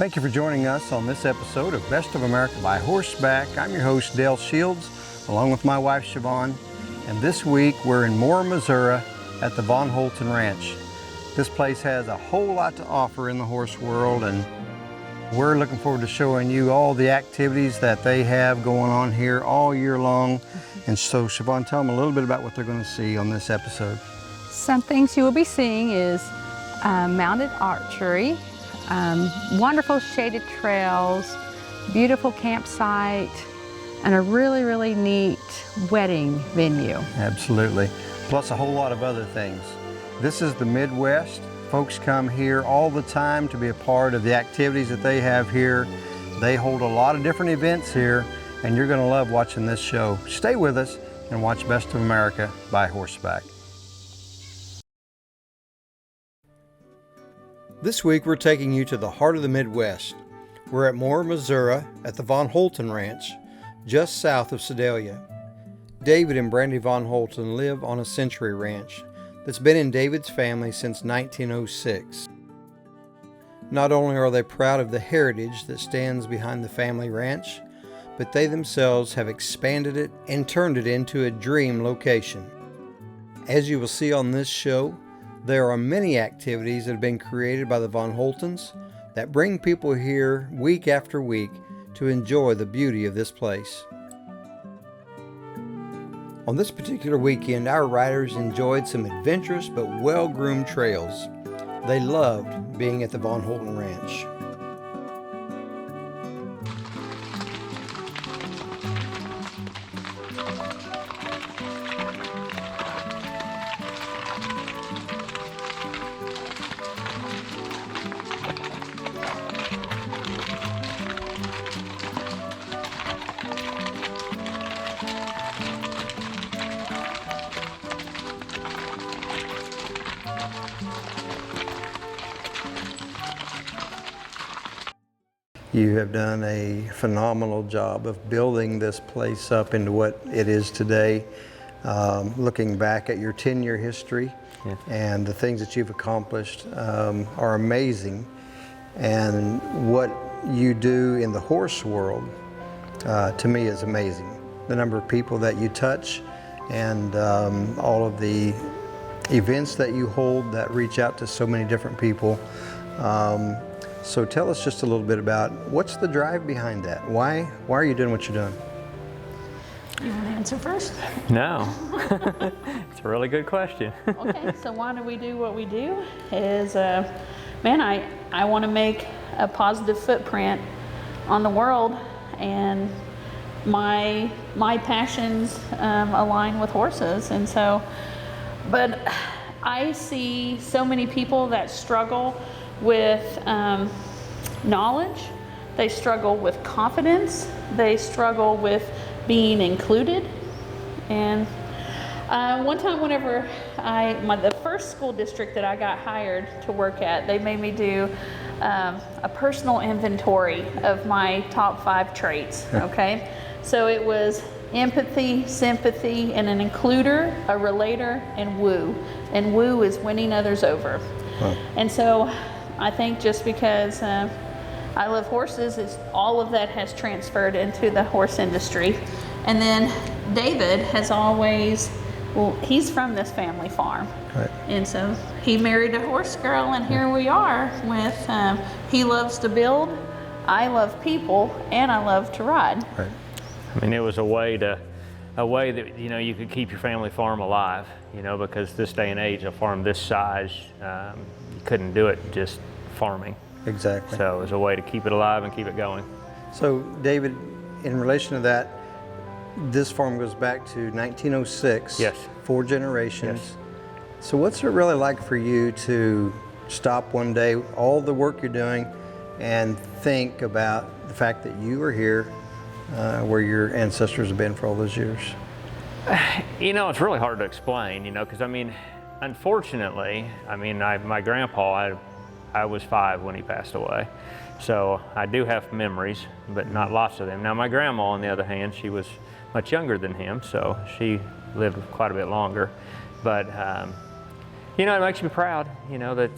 Thank you for joining us on this episode of Best of America by Horseback. I'm your host, Dale Shields, along with my wife, Shevawn. And this week, we're in Moore, Missouri at the Von Holten Ranch. This place has a whole lot to offer in the horse world, and we're looking forward to showing you all the activities that they have going on here all year long. And so, Shevawn, tell them a little bit about what they're going to see on this episode. Some things you will be seeing is mounted archery, wonderful shaded trails, beautiful campsite, and a really, really neat wedding venue. Absolutely. Plus a whole lot of other things. This is the Midwest. Folks come here all the time to be a part of the activities that they have here. They hold a lot of different events here, and you're going to love watching this show. Stay with us and watch Best of America by Horseback. This week we're taking you to the heart of the Midwest. We're at Moore, Missouri at the Von Holten Ranch, just south of Sedalia. David and Brandy Von Holten live on a century ranch that's been in David's family since 1906. Not only are they proud of the heritage that stands behind the family ranch, but they themselves have expanded it and turned it into a dream location. As you will see on this show, there are many activities that have been created by the Von Holtens that bring people here week after week to enjoy the beauty of this place. On this particular weekend, our riders enjoyed some adventurous but well-groomed trails. They loved being at the Von Holten Ranch. You have done a phenomenal job of building this place up into what it is today. Looking back at your 10-year history and the things that you've accomplished are amazing. And what you do in the horse world, to me, is amazing. The number of people that you touch and all of the events that you hold that reach out to so many different people. So tell us just a little bit about what's the drive behind that? Why are you doing what you're doing? You want to answer first? No. It's a really good question. Okay, so why do we do what we do? Is, man, I want to make a positive footprint on the world, and my passions align with horses, and so, but I see so many people that struggle with knowledge, they struggle with confidence, they struggle with being included. And one time whenever the first school district that I got hired to work at, they made me do a personal inventory of my top 5 traits, okay? So it was empathy, sympathy, and an includer, a relator, and woo. And woo is winning others over. Wow. And so I think just because I love horses, all of that has transferred into the horse industry. And then David has always, well, he's from this family farm. Right. And so he married a horse girl, and here we are with, he loves to build, I love people, and I love to ride. Right. I mean, it was a way that, you know, you could keep your family farm alive, you know, because this day and age, a farm this size, you couldn't do it just farming. Exactly. So it was a way to keep it alive and keep it going. So David, in relation to that, this farm goes back to 1906. Yes. 4 generations. Yes. So what's it really like for you to stop one day, all the work you're doing, and think about the fact that you are here where your ancestors have been for all those years? You know, it's really hard to explain, you know, because I mean, unfortunately, I mean, my grandpa, I was 5 when he passed away. So I do have memories, but not lots of them. Now my grandma, on the other hand, she was much younger than him, so she lived quite a bit longer. But you know, it makes me proud, you know, that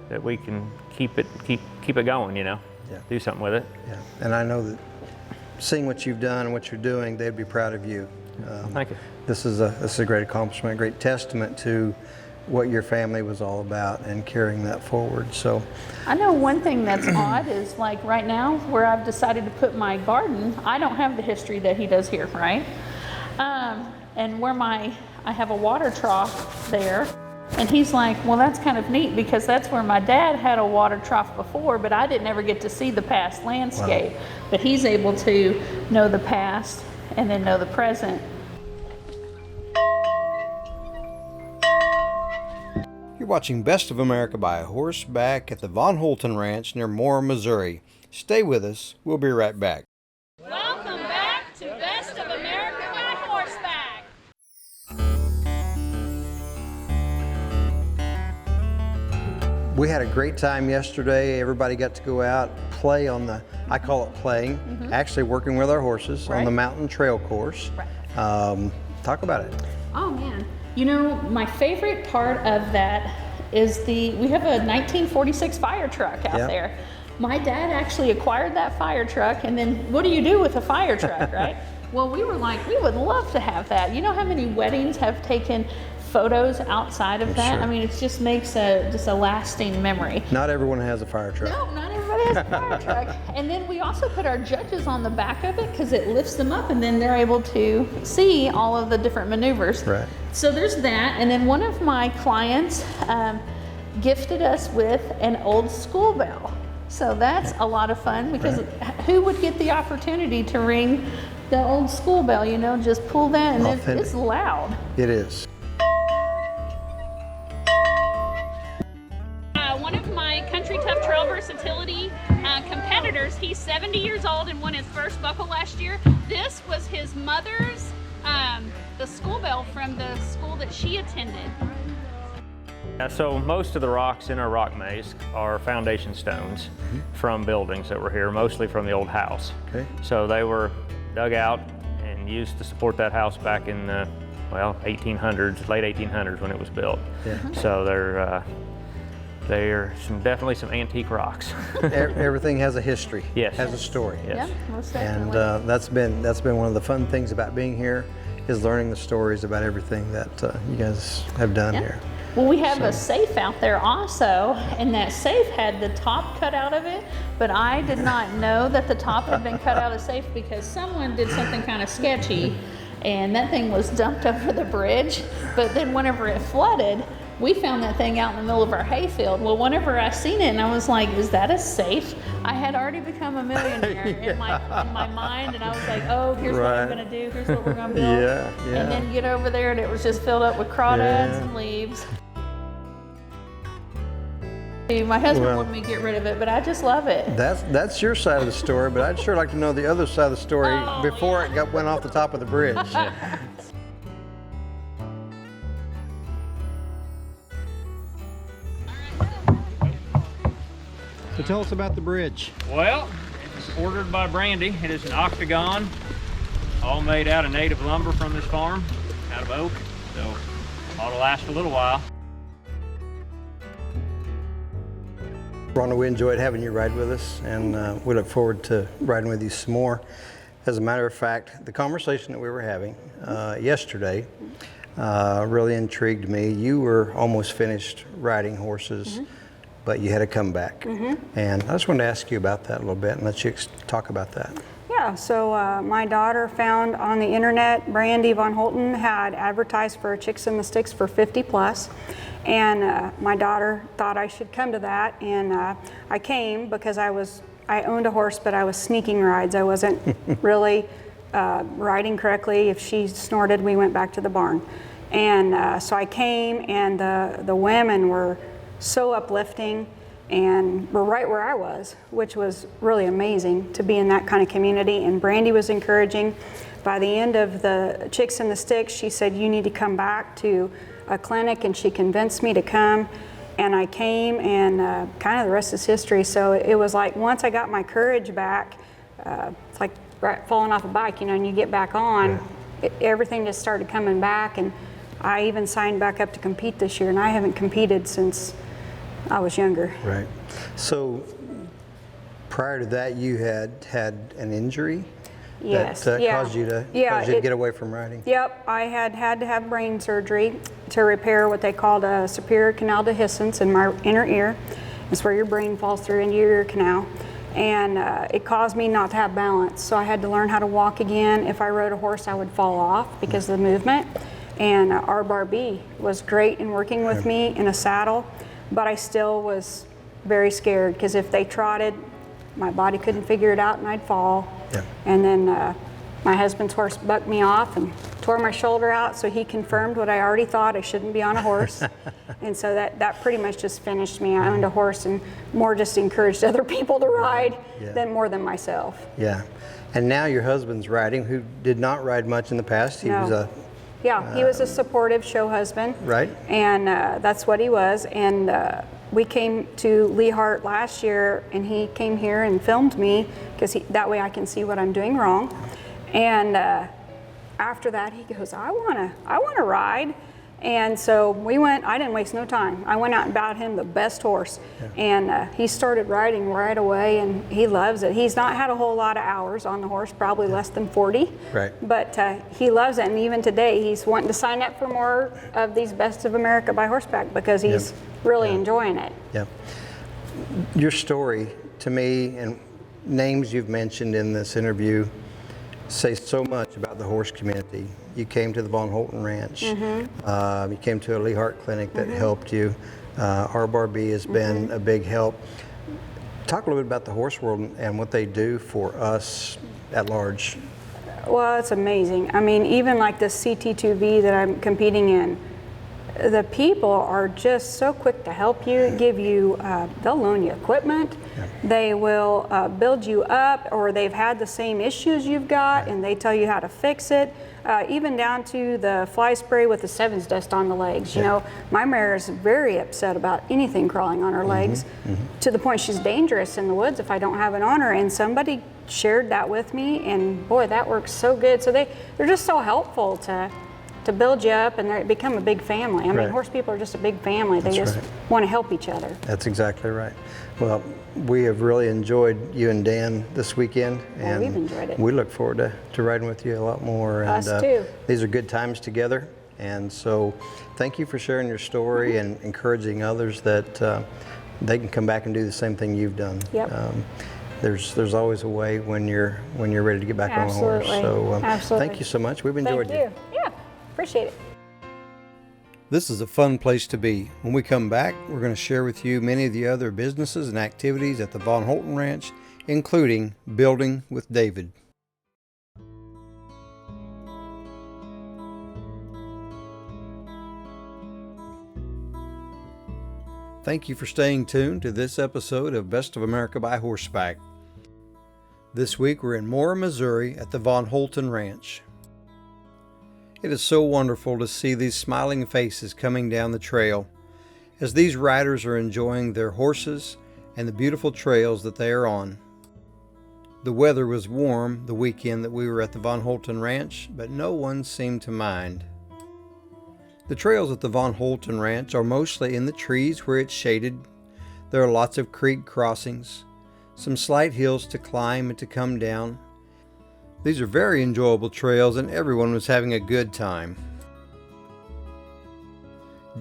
that we can keep it going, you know. do something with it. Yeah. And I know that seeing what you've done and what you're doing, they'd be proud of you. Thank you. This is a great accomplishment, a great testament to what your family was all about and carrying that forward. So I know one thing that's odd is like right now where I've decided to put my garden, I don't have the history that he does here, right? And where I have a water trough there, and he's like, well, that's kind of neat because that's where my dad had a water trough before, but I didn't ever get to see the past landscape. Wow. But he's able to know the past and then know the present. You're watching Best of America by horseback at the Von Holten Ranch near Moore, Missouri. Stay with us. We'll be right back. Welcome back to Best of America by horseback. We had a great time yesterday. Everybody got to go out, play on the, I call it playing, actually working with our horses on the mountain trail course. Right. Talk about it. Oh man. You know, my favorite part of that is we have a 1946 fire truck out there. My dad actually acquired that fire truck, and then what do you do with a fire truck, right? Well, we were like, we would love to have that. You know how many weddings have taken photos outside of that? Sure. I mean, it just makes just a lasting memory. Not everyone has a fire truck. No, not everybody has a fire truck. And then we also put our judges on the back of it because it lifts them up, and then they're able to see all of the different maneuvers. Right. So there's that, and then one of my clients gifted us with an old school bell. So that's a lot of fun because who would get the opportunity to ring the old school bell? You know, just pull that, and it's loud. It is. One of my Country Tough Trail Versatility competitors, he's 70 years old and won his first buckle last year. This was his mother's, the school bell from the school that she attended. So most of the rocks in our rock maze are foundation stones from buildings that were here, mostly from the old house. Okay. So they were dug out and used to support that house back in the, 1800s, late 1800s when it was built. Yeah. So they're definitely some antique rocks. Everything has a history. Yes. Has a story. Yes. Yeah, most definitely. And that's been one of the fun things about being here, is learning the stories about everything that you guys have done here. Well, we have a safe out there also, and that safe had the top cut out of it, but I did not know that the top had been cut out of the safe because someone did something kind of sketchy, and that thing was dumped over the bridge. But then whenever it flooded, we found that thing out in the middle of our hayfield. Well, whenever I seen it, and I was like, is that a safe? I had already become a millionaire in my mind, and I was like, oh, here's what I'm gonna do, here's what we're gonna build. And then get over there, and it was just filled up with crawdads and leaves. My husband wanted me to get rid of it, but I just love it. That's your side of the story, but I'd sure like to know the other side of the story before it went off the top of the bridge. So tell us about the bridge. Well, it's ordered by Brandy. It is an octagon, all made out of native lumber from this farm, out of oak. So ought to last a little while. Rhonda, we enjoyed having you ride with us, and we look forward to riding with you some more. As a matter of fact, the conversation that we were having yesterday really intrigued me. You were almost finished riding horses, but you had a comeback. And I just wanted to ask you about that a little bit and let you talk about that. Yeah, so my daughter found on the internet, Brandy Von Holten had advertised for Chicks in the Sticks for 50 plus. And my daughter thought I should come to that, and I came because I owned a horse, but I was sneaking rides. I wasn't really riding correctly. If she snorted, we went back to the barn. And so I came, and the women were so uplifting and were right where I was, which was really amazing to be in that kind of community. And Brandy was encouraging. By the end of the Chicks in the Sticks, she said, you need to come back to a clinic, and she convinced me to come, and I came, and kind of the rest is history. So it was like once I got my courage back, it's like falling off a bike, you know, and you get back on, everything just started coming back, and I even signed back up to compete this year, and I haven't competed since I was younger. Right. So Prior to that, you had an injury Yes. that yeah. caused you to Yeah, get away from riding. Yep, I had to have brain surgery to repair what they called a superior canal dehiscence in my inner ear. It's where your brain falls through into your ear canal. And it caused me not to have balance. So I had to learn how to walk again. If I rode a horse, I would fall off because of the movement. And our Barbie was great in working with me in a saddle, but I still was very scared because if they trotted, my body couldn't figure it out and I'd fall. Yeah. And then my husband's horse bucked me off and tore my shoulder out, so he confirmed what I already thought, I shouldn't be on a horse. And so that pretty much just finished me. I owned a horse and more just encouraged other people to ride than more than myself. Yeah. And now your husband's riding, who did not ride much in the past. He was a Yeah, he was a supportive show husband. Right. And that's what he was. And we came to Lee Hart last year, and he came here and filmed me because that way I can see what I'm doing wrong. And after that, he goes, I wanna ride. And so we went. I didn't waste no time. I went out and bought him the best horse, and he started riding right away, and he loves it. He's not had a whole lot of hours on the horse, probably less than 40. Right. But he loves it, and even today, he's wanting to sign up for more of these Best of America by horseback because he's really enjoying it. Yeah. Your story to me and names you've mentioned in this interview say so much about the horse community. You came to the Von Holten Ranch. You came to a Lee Hart clinic that helped you. Our Barbie has been a big help. Talk a little bit about the horse world and what they do for us at large. Well, it's amazing. I mean, even like the CT2V that I'm competing in, the people are just so quick to help you, give you, they'll loan you equipment, they will build you up, or they've had the same issues you've got and they tell you how to fix it, even down to the fly spray with the sevens dust on the legs. You know, my mare is very upset about anything crawling on her legs, to the point she's dangerous in the woods if I don't have it on her, and somebody shared that with me, and boy, that works so good. So they're just so helpful to build you up, and they become a big family. I mean, horse people are just a big family. They just want to help each other. That's exactly right. Well, we have really enjoyed you and Dan this weekend, and we've enjoyed it. We look forward to riding with you a lot more. Us too. These are good times together, and so thank you for sharing your story and encouraging others that they can come back and do the same thing you've done. Yep. There's always a way when you're ready to get back on a horse. So Absolutely. thank you so much. We've enjoyed Thank you. Yeah, appreciate it. This is a fun place to be. When we come back, we're going to share with you many of the other businesses and activities at the Von Holten Ranch, including Building with David. Thank you for staying tuned to this episode of Best of America by Horseback. This week we're in Mora, Missouri at the Von Holten Ranch. It is so wonderful to see these smiling faces coming down the trail as these riders are enjoying their horses and the beautiful trails that they are on. The weather was warm the weekend that we were at the Von Holten Ranch, but no one seemed to mind. The trails at the Von Holten Ranch are mostly in the trees where it's shaded. There are lots of creek crossings, some slight hills to climb and to come down. These are very enjoyable trails, and everyone was having a good time.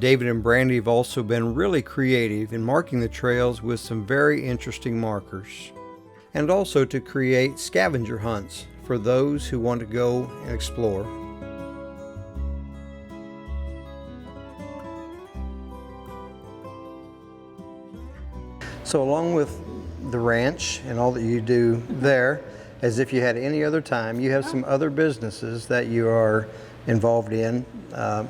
David and Brandy have also been really creative in marking the trails with some very interesting markers, and also to create scavenger hunts for those who want to go and explore. So along with the ranch and all that you do there, as if you had any other time, you have some other businesses that you are involved in.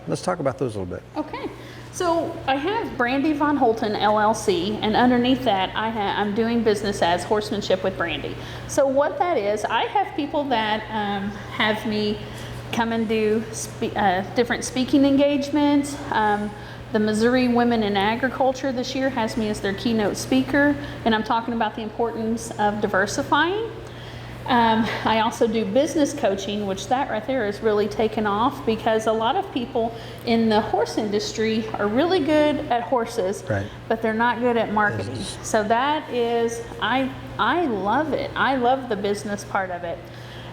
Let's talk about those a little bit. Okay, so I have Brandy Von Holten LLC, and underneath that I'm doing business as Horsemanship with Brandy. So what that is, I have people that have me come and do different speaking engagements. The Missouri Women in Agriculture this year has me as their keynote speaker, and I'm talking about the importance of diversifying. I also do business coaching, which that right there is really taken off because a lot of people in the horse industry are really good at horses, Right. but they're not good at marketing. So that is, I love it. I love the business part of it.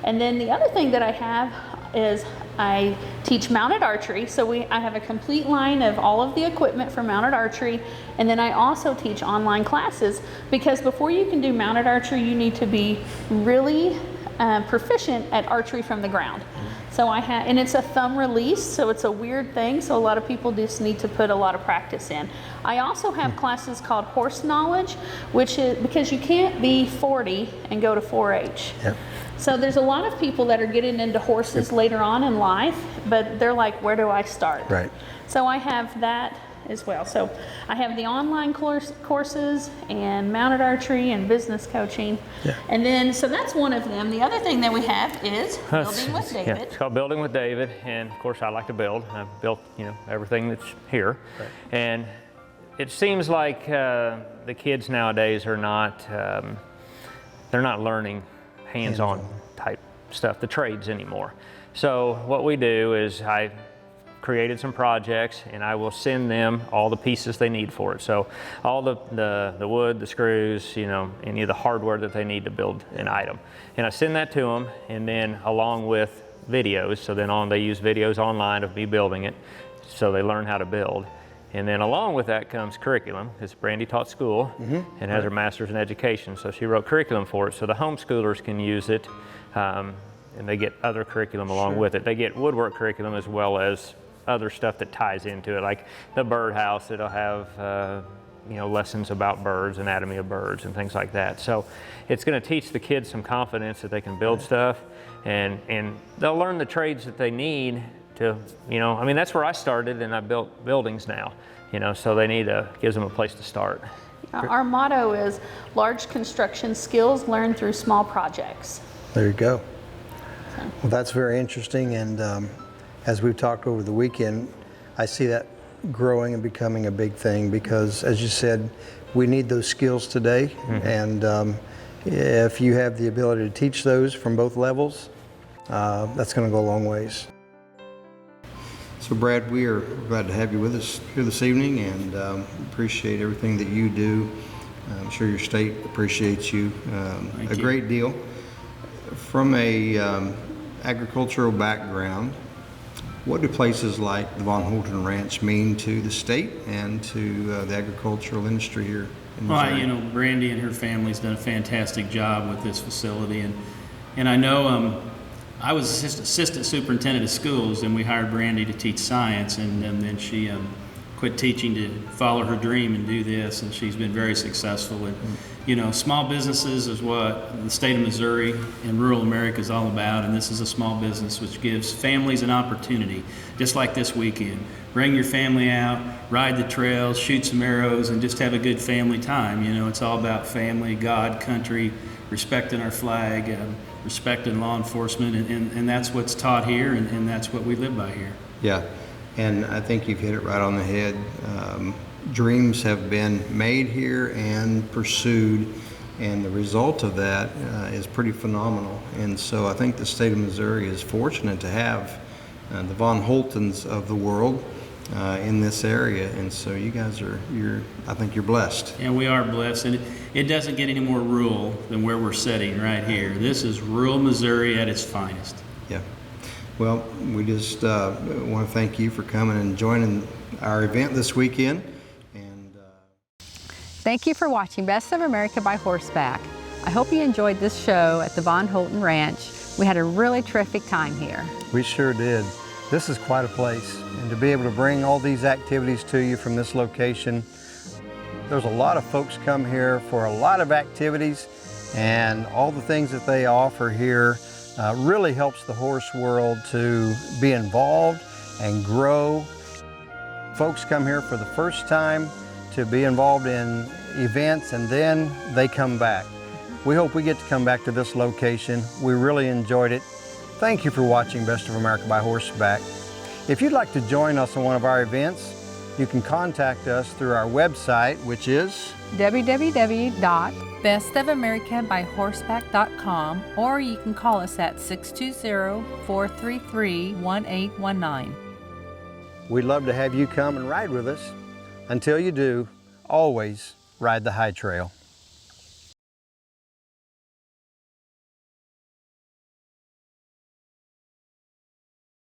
And then the other thing that I have is I teach mounted archery. So I have a complete line of all of the equipment for mounted archery. And then I also teach online classes because before you can do mounted archery, you need to be really proficient at archery from the ground. So and it's a thumb release, so it's a weird thing. So a lot of people just need to put a lot of practice in. I also have classes called horse knowledge, which is because you can't be 40 and go to 4-H. Yep. So there's a lot of people that are getting into horses later on in life, but they're like, where do I start? Right. So I have that as well. So I have the online courses and mounted archery and business coaching. Yeah. And then, so that's one of them. The other thing that we have is Building with Yeah, David. it's called Building with David, and of course I like to build. I've built, everything that's here. Right. And it seems like the kids nowadays are not, they're not learning hands-on type stuff, the trades anymore. So what we do is I created some projects and I will send them all the pieces they need for it. So all the wood, the screws, any of the hardware that they need to build an item. And I send that to them, and then along with videos, so then they use videos online of me building it, so they learn how to build. And then along with that comes curriculum, because Brandy taught school and has her master's in education, so she wrote curriculum for it, so the homeschoolers can use it, and they get other curriculum along with it. They get woodwork curriculum as well as other stuff that ties into it, like the birdhouse. It'll have lessons about birds, anatomy of birds, and things like that. So it's going to teach the kids some confidence that they can build stuff, and they'll learn the trades that they need to, that's where I started, and I built buildings now, so they gives them a place to start. Our motto is large construction skills learned through small projects. There you go. Well, that's very interesting, and as we've talked over the weekend, I see that growing and becoming a big thing because, as you said, we need those skills today, and if you have the ability to teach those from both levels, that's going to go a long ways. So Brad, we are glad to have you with us here this evening, and appreciate everything that you do. I'm sure your state appreciates you a great deal. From a agricultural background, what do places like the Von Holten Ranch mean to the state and to the agricultural industry here in Missouri? Well, Brandy and her family's done a fantastic job with this facility, and I know I was assistant superintendent of schools, and we hired Brandy to teach science, and then she quit teaching to follow her dream and do this, and she's been very successful. And small businesses is what the state of Missouri and rural America is all about, and this is a small business which gives families an opportunity, just like this weekend. Bring your family out, ride the trails, shoot some arrows, and just have a good family time. It's all about family, God, country, respecting our flag, respecting law enforcement, and that's what's taught here, and that's what we live by here. Yeah, and I think you've hit it right on the head. Dreams have been made here and pursued, and the result of that is pretty phenomenal. And so I think the state of Missouri is fortunate to have the Von Holtens of the world in this area, and so you guys I think you're blessed. And we are blessed, and it doesn't get any more rural than where we're sitting right here. This is rural Missouri at its finest. Yeah. Well, we just want to thank you for coming and joining our event this weekend. And Thank you for watching Best of America by Horseback. I hope you enjoyed this show at the Von Holten Ranch. We had a really terrific time here. we sure did. This is quite a place, and to be able to bring all these activities to you from this location, there's a lot of folks come here for a lot of activities, and all the things that they offer here really helps the horse world to be involved and grow. Folks come here for the first time to be involved in events, and then they come back. We hope we get to come back to this location. We really enjoyed it. Thank you for watching Best of America by Horseback. If you'd like to join us on one of our events, you can contact us through our website, which is www.bstofamerica.com. bestofamericabyhorseback.com, or you can call us at 620-433-1819. We'd love to have you come and ride with us. Until you do, always ride the high trail.